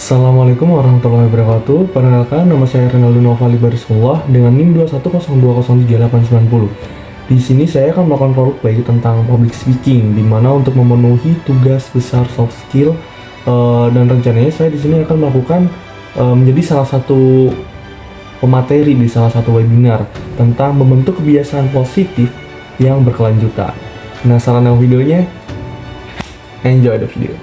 Assalamualaikum warahmatullahi wabarakatuh. Perkenalkan, nama saya Renaldo Novali Barisullah dengan NIM 210203890. Di sini saya akan melakukan roleplay tentang public speaking, di mana untuk memenuhi tugas besar soft skill dan rencananya saya di sini akan melakukan menjadi salah satu pemateri di salah satu webinar tentang membentuk kebiasaan positif yang berkelanjutan. Penasaran dengan videonya? Enjoy the video.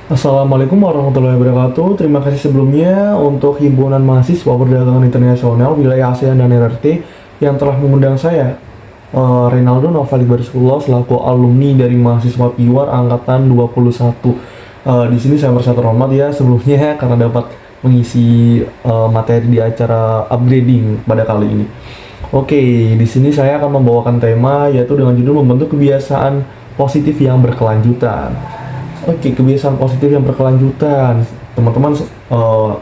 Assalamualaikum warahmatullahi wabarakatuh. Terima kasih sebelumnya untuk Himpunan Mahasiswa Perdagangan Internasional Wilayah ASEAN dan RRT yang telah mengundang saya, Renaldo Novali Barisullah, selaku alumni dari mahasiswa PIWAR Angkatan 21. Di sini saya merasa terhormat ya sebelumnya karena dapat mengisi materi di acara upgrading pada kali ini. Oke, di sini saya akan membawakan tema yaitu dengan judul membentuk kebiasaan positif yang berkelanjutan. Oke, kebiasaan positif yang berkelanjutan. Teman-teman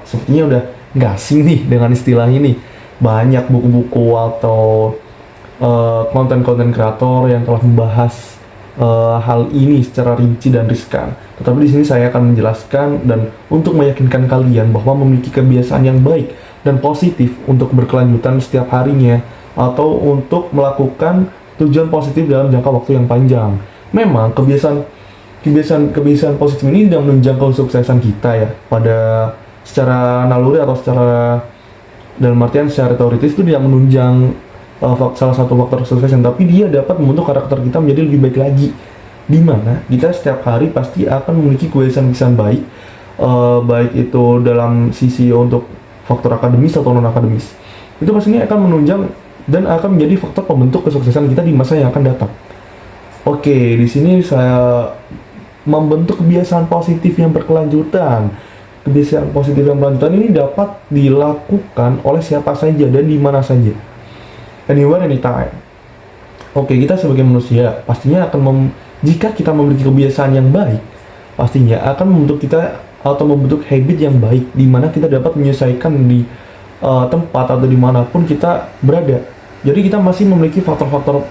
sepertinya udah nggak asing nih dengan istilah ini. Banyak buku-buku atau konten-konten kreator yang telah membahas hal ini secara rinci dan riskan. Tetapi di sini saya akan menjelaskan dan untuk meyakinkan kalian bahwa memiliki kebiasaan yang baik dan positif untuk berkelanjutan setiap harinya atau untuk melakukan tujuan positif dalam jangka waktu yang panjang. Memang kebiasaan positif ini tidak menunjang kesuksesan kita ya pada secara naluri atau secara dalam artian secara teoritis itu tidak menunjang salah satu faktor kesuksesan, tapi dia dapat membentuk karakter kita menjadi lebih baik lagi, di mana kita setiap hari pasti akan memiliki kebiasaan baik, baik itu dalam sisi untuk faktor akademis atau non akademis. Itu pastinya akan menunjang dan akan menjadi faktor pembentuk kesuksesan kita di masa yang akan datang. Oke, di sini saya membentuk kebiasaan positif yang berkelanjutan. Kebiasaan positif yang berkelanjutan ini dapat dilakukan oleh siapa saja dan di mana saja. Anywhere, anytime. Oke, kita sebagai manusia pastinya jika kita memiliki kebiasaan yang baik, pastinya akan membentuk kita atau membentuk habit yang baik, di mana kita dapat menyelesaikan di tempat atau dimanapun kita berada. Jadi kita masih memiliki faktor-faktor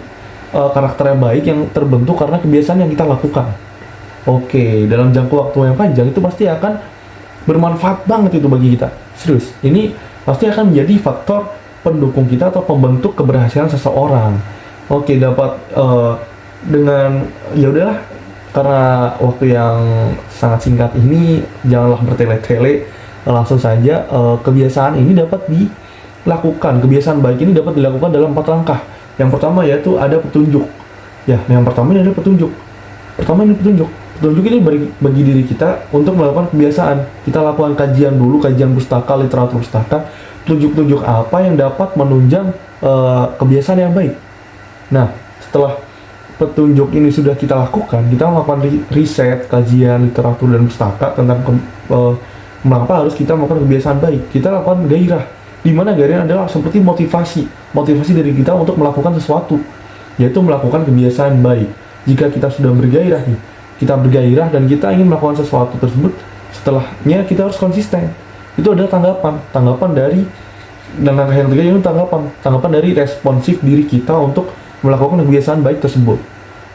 karakter yang baik yang terbentuk karena kebiasaan yang kita lakukan. Oke, dalam jangka waktu yang panjang itu pasti akan bermanfaat banget itu bagi kita. Serius, ini pasti akan menjadi faktor pendukung kita atau pembentuk keberhasilan seseorang. Oke, dapat dengan ya udahlah, karena waktu yang sangat singkat ini janganlah bertele-tele, langsung saja kebiasaan ini dapat dilakukan. Kebiasaan baik ini dapat dilakukan dalam 4 langkah. Yang pertama yaitu ada petunjuk. Ya, yang pertama ini ada petunjuk. Petunjuk ini bagi diri kita untuk melakukan kebiasaan. Kita lakukan kajian dulu, kajian pustaka, literatur pustaka, petunjuk-petunjuk apa yang dapat menunjang kebiasaan yang baik. Nah, setelah petunjuk ini sudah kita lakukan, kita melakukan riset, kajian, literatur, dan pustaka tentang mengapa harus kita melakukan kebiasaan baik. Kita lakukan gairah, di mana gairah adalah seperti motivasi dari kita untuk melakukan sesuatu, yaitu melakukan kebiasaan baik. Jika kita sudah bergairah nih, kita bergairah dan kita ingin melakukan sesuatu tersebut, setelahnya kita harus konsisten. Itu adalah tanggapan dari, dan langkah yang ketiga itu tanggapan dari responsif diri kita untuk melakukan kebiasaan baik tersebut.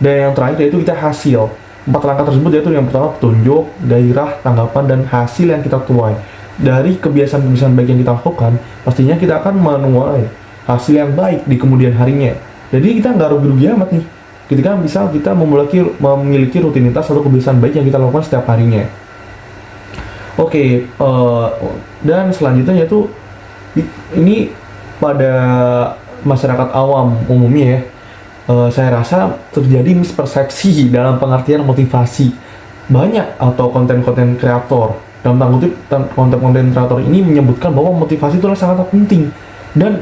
Dan yang terakhir yaitu kita hasil. 4 langkah tersebut yaitu yang pertama petunjuk, gairah, tanggapan, dan hasil yang kita tuai. Dari kebiasaan baik yang kita lakukan, pastinya kita akan menuai hasil yang baik di kemudian harinya. Jadi kita nggak rugi-rugi amat nih ketika misal kita memiliki rutinitas atau kebiasaan baik yang kita lakukan setiap harinya. Oke, dan selanjutnya yaitu ini pada masyarakat awam umumnya ya, saya rasa terjadi mispersepsi dalam pengertian motivasi. Banyak atau konten-konten kreator, dalam tanda kutip konten-konten kreator ini menyebutkan bahwa motivasi itu sangat penting dan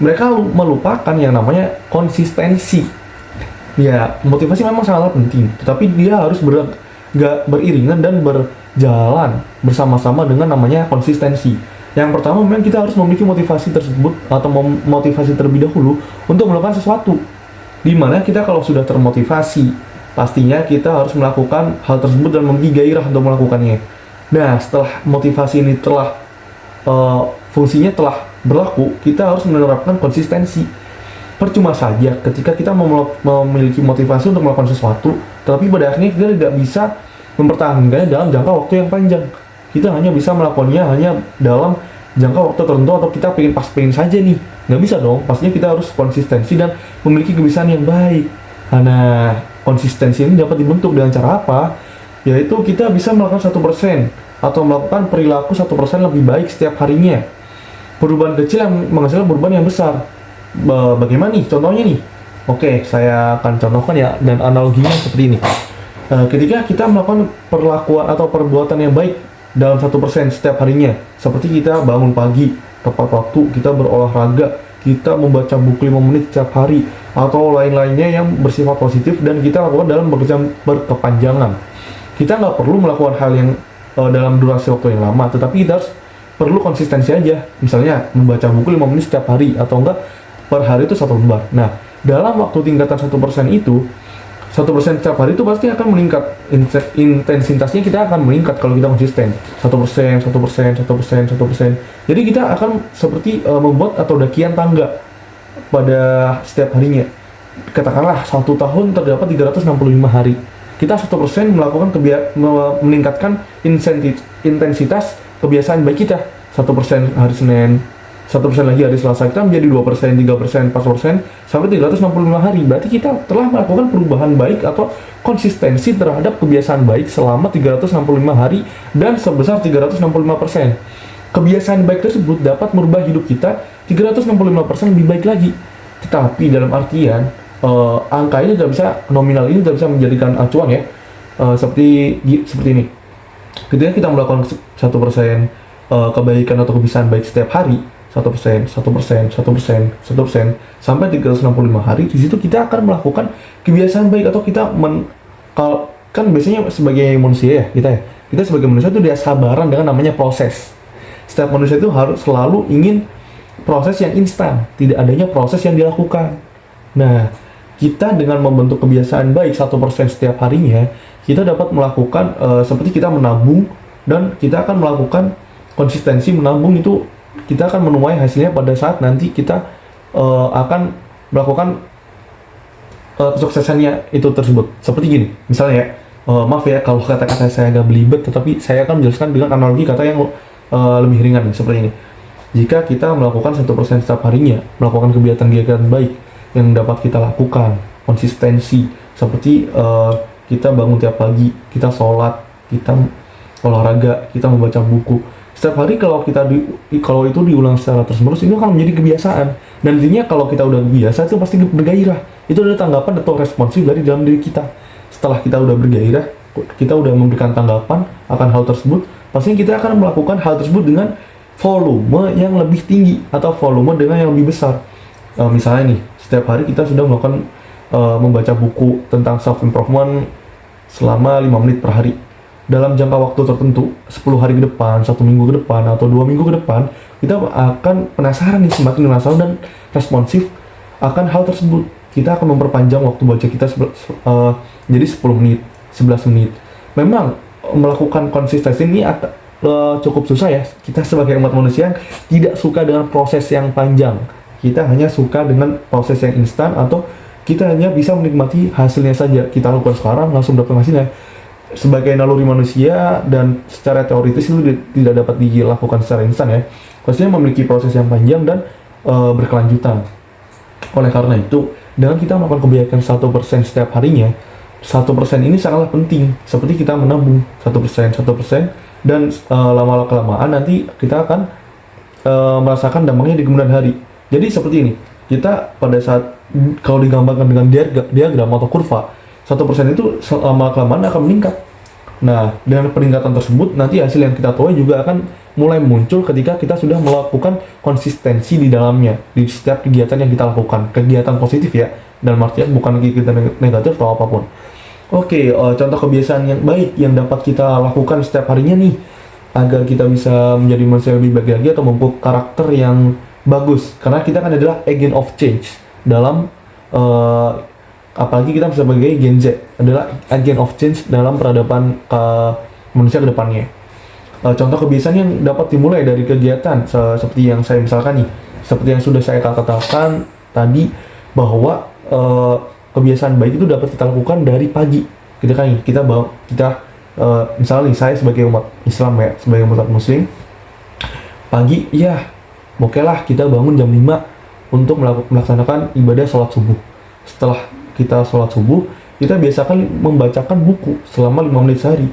mereka melupakan yang namanya konsistensi. Ya, motivasi memang sangat penting, tetapi dia harus beriringan dan berjalan bersama-sama dengan namanya konsistensi. Yang pertama memang kita harus memiliki motivasi tersebut atau motivasi terlebih dahulu untuk melakukan sesuatu. Dimana kita kalau sudah termotivasi, pastinya kita harus melakukan hal tersebut dan memiliki gairah untuk melakukannya. Nah, setelah motivasi ini fungsinya telah berlaku, kita harus menerapkan konsistensi. Percuma saja ketika kita memiliki motivasi untuk melakukan sesuatu, tapi pada akhirnya kita tidak bisa mempertahankannya dalam jangka waktu yang panjang. Kita hanya bisa melakukannya hanya dalam jangka waktu tertentu atau kita pengen saja nih. Nggak bisa dong, pastinya kita harus konsistensi dan memiliki kebiasaan yang baik. Nah, konsistensi ini dapat dibentuk dengan cara apa? Yaitu kita bisa melakukan 1% atau melakukan perilaku 1% lebih baik setiap harinya. Perubahan kecil yang menghasilkan perubahan yang besar. Bagaimana nih contohnya nih? Oke, saya akan contohkan ya, dan analoginya seperti ini. Ketika kita melakukan perlakuan atau perbuatan yang baik dalam 1% setiap harinya, seperti kita bangun pagi tepat waktu, kita berolahraga, kita membaca buku 5 menit setiap hari, atau lain-lainnya yang bersifat positif dan kita lakukan dalam berkepanjangan. Kita nggak perlu melakukan hal yang dalam durasi waktu yang lama, tetapi kita harus perlu konsistensi aja. Misalnya membaca buku 5 menit setiap hari, atau enggak per hari itu 1 lembar. Nah, dalam waktu tingkatan 1% itu, 1% setiap hari itu pasti akan meningkat. Intensitasnya kita akan meningkat kalau kita konsisten. 1%, 1%, 1%, 1%. Jadi kita akan seperti membuat atau dakian tangga pada setiap harinya. Katakanlah 1 tahun terdapat 365 hari. Kita 1% melakukan meningkatkan intensitas kebiasaan baik kita. 1% hari Senin, 1% lagi hari Selasa, kita menjadi 2%, 3%, 4%, sampai 365 hari. Berarti kita telah melakukan perubahan baik atau konsistensi terhadap kebiasaan baik selama 365 hari dan sebesar 365%. Kebiasaan baik tersebut dapat merubah hidup kita 365% lebih baik lagi. Tetapi dalam artian, angka ini tidak bisa, nominal ini tidak bisa menjadikan acuan ya. Seperti ini. Ketika kita melakukan 1% kebaikan atau kebiasaan baik setiap hari, 1%, 1%, 1%, 1%, sampai 365 hari, di situ kita akan melakukan kebiasaan baik, atau kita kan biasanya sebagai manusia ya, kita sebagai manusia itu dia sabaran dengan namanya proses. Setiap manusia itu harus selalu ingin proses yang instan, tidak adanya proses yang dilakukan. Nah, kita dengan membentuk kebiasaan baik 1% setiap harinya, kita dapat melakukan seperti kita menabung, dan kita akan melakukan konsistensi menabung itu. Kita akan menuai hasilnya pada saat nanti kita akan melakukan kesuksesannya itu tersebut. Seperti gini, misalnya ya, maaf ya kalau kata-kata saya agak belibet, tetapi saya akan menjelaskan dengan analogi kata yang lebih ringan nih, seperti ini. Jika kita melakukan 1% setiap harinya, melakukan kegiatan-kegiatan baik yang dapat kita lakukan, konsistensi, seperti kita bangun tiap pagi, kita sholat, kita olahraga, kita membaca buku. Setiap hari kalau itu diulang secara terus-menerus, itu akan menjadi kebiasaan. Dan intinya kalau kita udah biasa, itu pasti bergairah. Itu adalah tanggapan atau responsif dari dalam diri kita. Setelah kita udah bergairah, kita udah memberikan tanggapan akan hal tersebut, pastinya kita akan melakukan hal tersebut dengan volume yang lebih tinggi atau volume dengan yang lebih besar. Misalnya nih, setiap hari kita sudah melakukan membaca buku tentang self-improvement selama 5 menit per hari. Dalam jangka waktu tertentu, 10 hari ke depan, 1 minggu ke depan, atau 2 minggu ke depan, kita akan penasaran nih, semakin penasaran dan responsif akan hal tersebut. Kita akan memperpanjang waktu baca kita jadi 10 menit, 11 menit. Memang melakukan konsistensi ini cukup susah ya. Kita sebagai umat manusia tidak suka dengan proses yang panjang. Kita hanya suka dengan proses yang instan, atau kita hanya bisa menikmati hasilnya saja. Kita lakukan sekarang, langsung dapat hasilnya. Sebagai naluri manusia dan secara teoritis itu tidak dapat dilakukan secara instan ya. Pastinya memiliki proses yang panjang dan berkelanjutan. Oleh karena itu, dengan kita melakukan kebiasaan 1% setiap harinya, 1% ini sangatlah penting. Seperti kita menabung 1%, dan lama-kelamaan nanti kita akan merasakan dampaknya di kemudian hari. Jadi seperti ini, kita pada saat kalau digambarkan dengan diagram atau kurva, 1% itu lama-kelamaan akan meningkat. Nah, dengan peningkatan tersebut, nanti hasil yang kita tuai juga akan mulai muncul ketika kita sudah melakukan konsistensi di dalamnya, di setiap kegiatan yang kita lakukan. Kegiatan positif ya, dalam artian bukan kegiatan negatif atau apapun. Oke, contoh kebiasaan yang baik yang dapat kita lakukan setiap harinya nih, agar kita bisa menjadi manusia lebih baik lagi atau membentuk karakter yang bagus. Karena kita kan adalah agent of change dalam apalagi kita sebagai Gen Z adalah agent of change dalam peradaban manusia ke depannya. Contoh kebiasaan yang dapat dimulai dari kegiatan seperti yang saya misalkan nih, seperti yang sudah saya katakan tadi, bahwa kebiasaan baik itu dapat kita lakukan dari pagi. Kita Misalnya nih saya sebagai umat Islam ya, sebagai umat Muslim, pagi ya oke lah kita bangun jam 5 untuk melaksanakan ibadah sholat subuh. Setelah kita sholat subuh, kita biasakan membacakan buku selama 5 menit sehari.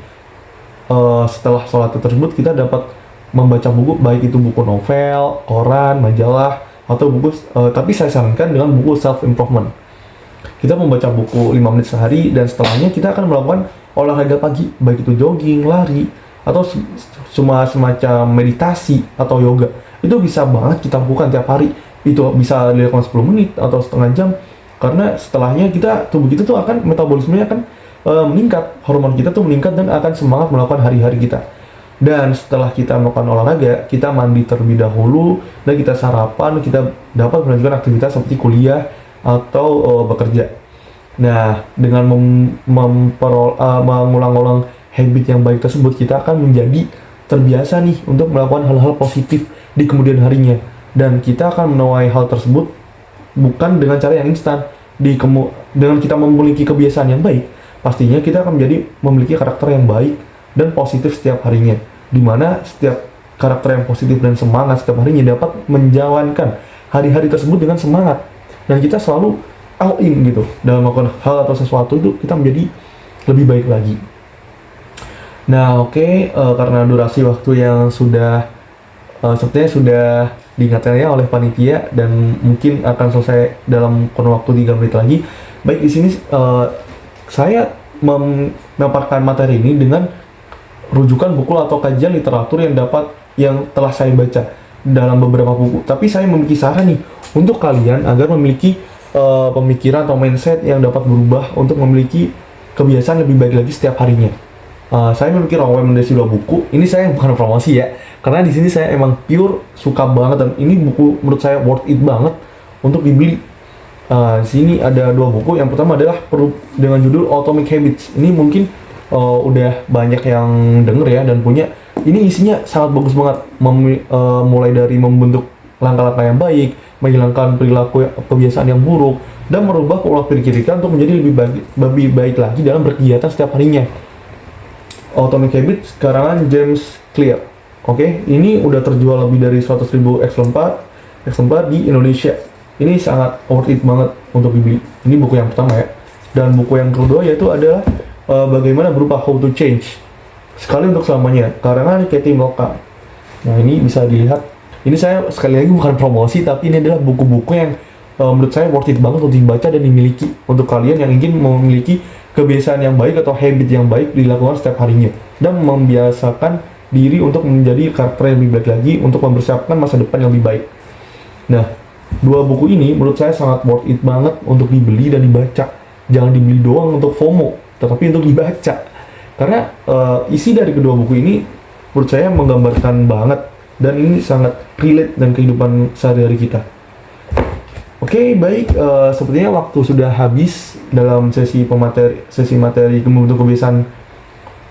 Setelah sholat tersebut kita dapat membaca buku, baik itu buku novel, koran, majalah, atau buku, tapi saya sarankan dengan buku self improvement. Kita membaca buku 5 menit sehari, dan setelahnya kita akan melakukan olahraga pagi, baik itu jogging, lari, atau cuma semacam meditasi atau yoga. Itu bisa banget kita lakukan tiap hari. Itu bisa dilakukan 10 menit atau setengah jam, karena setelahnya tubuh kita tuh akan, metabolismenya akan meningkat, hormon kita tuh meningkat dan akan semangat melakukan hari-hari kita. Dan setelah kita melakukan olahraga, kita mandi terlebih dahulu dan kita sarapan, kita dapat melanjutkan aktivitas seperti kuliah atau bekerja. Nah, dengan mengulang-ulang habit yang baik tersebut, kita akan menjadi terbiasa nih untuk melakukan hal-hal positif di kemudian harinya. Dan kita akan menuai hal tersebut bukan dengan cara yang instan. Dengan kita memiliki kebiasaan yang baik, pastinya kita akan memiliki karakter yang baik dan positif setiap harinya. Dimana setiap karakter yang positif dan semangat setiap harinya dapat menjalankan hari-hari tersebut dengan semangat. Dan kita selalu all in gitu dalam melakukan hal atau sesuatu, itu kita menjadi lebih baik lagi. Nah oke, karena durasi waktu yang sepertinya sudah diingatkan ya oleh panitia dan mungkin akan selesai dalam kurun waktu 3 menit lagi. Baik, di sini saya memaparkan materi ini dengan rujukan buku atau kajian literatur yang telah saya baca dalam beberapa buku. Tapi saya memiliki saran nih untuk kalian agar memiliki pemikiran atau mindset yang dapat berubah untuk memiliki kebiasaan lebih baik lagi setiap harinya. Saya memiliki rekomendasi 2 buku. Ini saya bukan promosi ya, karena di sini saya emang pure suka banget dan ini buku menurut saya worth it banget untuk dibeli. Di sini ada 2 buku. Yang pertama adalah dengan judul Atomic Habits. Ini mungkin udah banyak yang denger ya dan punya. Ini isinya sangat bagus banget. Mulai dari membentuk langkah-langkah yang baik, menghilangkan perilaku kebiasaan yang buruk, dan merubah pola pikir kita untuk menjadi lebih baik lagi dalam berkegiatan setiap harinya. Atomic Habits karangan James Clear. Oke, ini udah terjual lebih dari 100.000 eksemplar di Indonesia. Ini sangat worth it banget untuk dibeli. Ini buku yang pertama ya. Dan buku yang kedua yaitu adalah Bagaimana Berubah, How to Change Sekali Untuk Selamanya, karangan Katie Melka. Nah ini bisa dilihat. Ini saya sekali lagi bukan promosi, tapi ini adalah buku-buku yang menurut saya worth it banget untuk dibaca dan dimiliki untuk kalian yang ingin memiliki kebiasaan yang baik atau habit yang baik dilakukan setiap harinya dan membiasakan diri untuk menjadi karakter yang lebih baik lagi untuk mempersiapkan masa depan yang lebih baik. Nah, 2 buku ini menurut saya sangat worth it banget untuk dibeli dan dibaca. Jangan dibeli doang untuk FOMO, tetapi untuk dibaca. Karena isi dari kedua buku ini menurut saya menggambarkan banget dan ini sangat relate dengan kehidupan sehari-hari kita. Oke, baik, sepertinya waktu sudah habis dalam sesi materi membentuk kebiasaan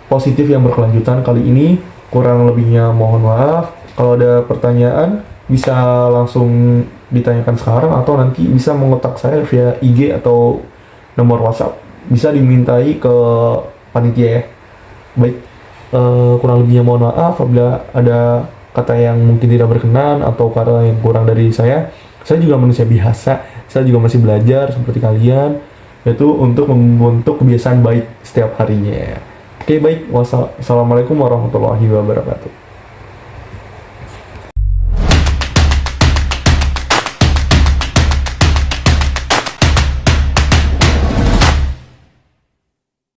positif yang berkelanjutan kali ini. Kurang lebihnya mohon maaf. Kalau ada pertanyaan bisa langsung ditanyakan sekarang atau nanti bisa mengontak saya via IG atau nomor WhatsApp. Bisa dimintai ke panitia ya. Baik, kurang lebihnya mohon maaf apabila ada kata yang mungkin tidak berkenan atau kata yang kurang dari saya. Saya juga manusia biasa, saya juga masih belajar seperti kalian, yaitu untuk membentuk kebiasaan baik setiap harinya. Oke, baik. Wassalamualaikum warahmatullahi wabarakatuh.